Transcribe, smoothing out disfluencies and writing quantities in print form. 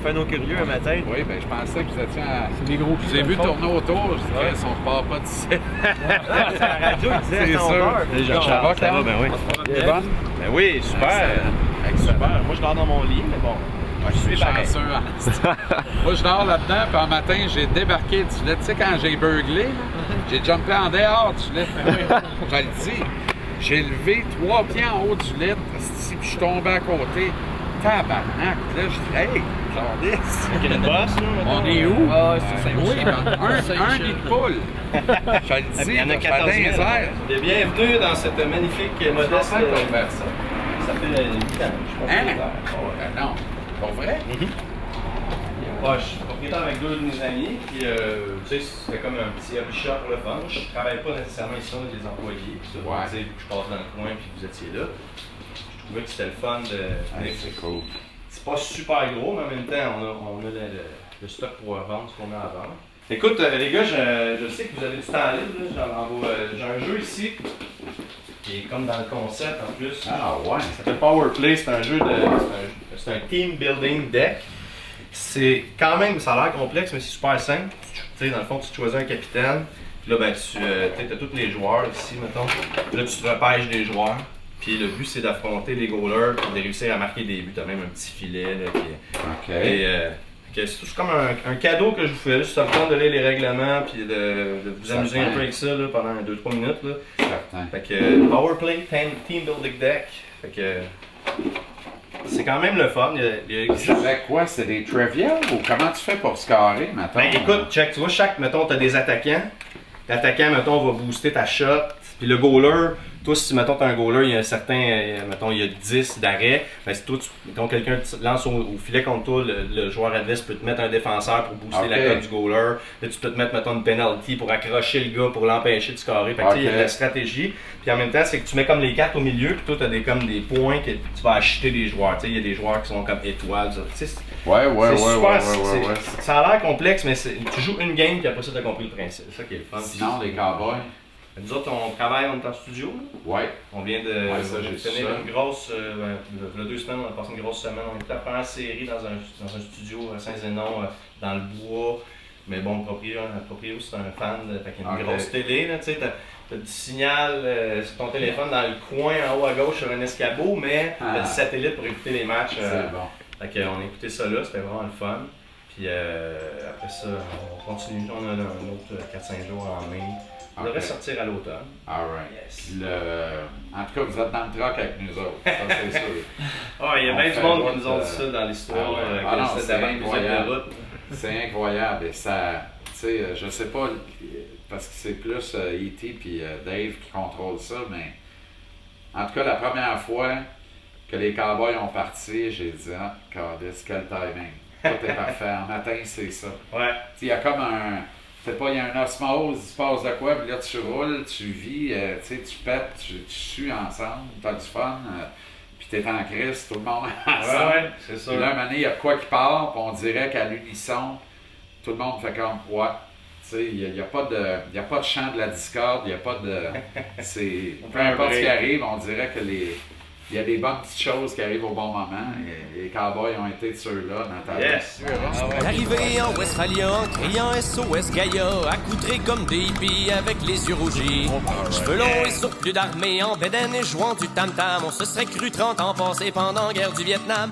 fait nos curieux un matin. Oui, ben je pensais que vous étiez à... C'est des gros Je vous ai vu tourner autour, je disais, si on repart pas d'ici. C'est à la radio, il disait C'est à 11 sûr. heures. Ça va, Ça va, ben oui. Elle est bonne? Ben oui, super. Excellent. Super. Moi, je dors dans mon lit, mais bon. Je suis pareil. chanceux. Moi, je dors là-dedans, puis un matin, j'ai débarqué du lait. Tu sais, quand j'ai burglé, là, j'ai jumpé en dehors du lait. Je le dis. J'ai levé 3 pieds en haut du lit, puis je suis tombé à côté. Tabarnak! Là, je dis, hey, Jardis! Il y a une bosse, là. On est où? Ah, c'est Oui, un nid de poule. Je le dis, Il y en a je fais 14 dans 000. les airs. Bienvenue dans cette magnifique modeste. Ça fait Ça fait 8 ans, je pense. Hein? Non. Pour vrai? Ouais, je suis propriétaire avec 2 de mes amis, puis tu sais, c'était comme un petit hobby shop pour le fun. Je travaille pas nécessairement ici, on est des employés, puis ça, Ouais. tu sais, je passe dans le coin, puis vous étiez là. Je trouvais que c'était le fun de. C'est cool. C'est pas super gros, mais en même temps, on a le stock pour vendre ce qu'on a à vendre. Écoute, les gars, je sais que vous avez du temps libre. J'ai un jeu ici qui est comme dans le concept en plus. Ah ouais. Ça s'appelle Power Play, c'est un jeu de. C'est un team building deck. C'est quand même, ça a l'air complexe, mais c'est super simple. Tu sais, dans le fond, tu choisis un capitaine. Puis là, ben, tu as tous les joueurs ici, mettons. Puis là, tu te repêches des joueurs. Puis le but, c'est d'affronter les goalers et de réussir à marquer des buts. T'as même un petit filet. Là, OK. c'est comme un cadeau que je vous fais. Juste ça me tente de lire les règlements puis de vous amuser un peu avec ça là, pendant 2-3 minutes. Là. Certain. Fait que Powerplay Team Building Deck. Fait que c'est quand même le fun. Ça fait quoi? C'est des trivia ou comment tu fais pour scorer, maintenant? Ben écoute, check, tu vois, mettons, t'as des attaquants. L'attaquant, mettons, va booster ta shot. Puis le goaler, toi, si, mettons, t'as un goaler, il y a un certain, mettons, il y a 10 d'arrêt. Ben si toi, mettons, quelqu'un te lance au filet contre toi, le joueur adverse peut te mettre un défenseur pour booster la cote du goaler. Là, tu peux te mettre, mettons, une penalty pour accrocher le gars, pour l'empêcher de scorer. Fait que, tu sais, il y a de la stratégie. Puis en même temps, c'est que tu mets comme les cartes au milieu, puis toi, t'as comme des points que tu vas acheter des joueurs. Tu sais, il y a des joueurs qui sont comme étoiles. Tu sais, Ouais. ça a l'air complexe, mais tu joues une game, puis après ça, t'as compris le principe. C'est ça qui est le fun. Sinon, les cowboys. Nous autres, on travaille, on est en studio. Ouais. On vient de ça, j'ai finir ça. une grosse. Il y a 2 semaines, on a passé une grosse semaine. On était la première série dans un studio à Saint-Zénon, dans le bois. Mais bon, le proprio, c'est un fan. Fait qu'il y a une grosse télé. Tu sais, t'as du signal sur ton téléphone dans le coin en haut à gauche sur un escabeau, mais t'as du satellite pour écouter les matchs. C'est bon. Fait qu'on a écouté ça là, c'était vraiment le fun. Puis après ça, on continue. On a un autre 4-5 jours en mai. On devrait sortir à l'automne. Alright. Yes. En tout cas, vous êtes dans le truck avec nous autres, ça c'est sûr. Il y a bien du monde qui nous ont dit ça dans l'histoire. C'est incroyable. C'est incroyable. Et ça, tu sais, je sais pas, parce que c'est plus E.T. puis Dave qui contrôle ça, mais en tout cas, la première fois que les Cowboys ont parti, j'ai dit, Cardis, quel timing. Tout est parfait. En matin, c'est ça. Ouais. Il y a comme il y a un osmose, il se passe de quoi, puis là tu roules, tu vis, tu pètes, tu sues ensemble, tu as du fun, puis tu es en crise, tout le monde ensemble. Ouais, c'est ça. Puis là, à un moment donné, il y a quoi qui part, puis on dirait qu'à l'unisson, tout le monde fait comme ouais. Il n'y a pas de chant de la discorde, il n'y a pas de. Peu importe ce qui arrive, on dirait que il y a des bonnes petites choses qui arrivent au bon moment. Et les Cowboys ont été de ceux-là dans ta Yes. Arrivé en Westphalia, criant SOS Gaïa, accoutré comme des hippies avec les yeux rougis. Cheveux longs et surplus d'armée, en bédaine et jouant du tam-tam, on se serait cru 30 ans passés pendant la guerre du Vietnam.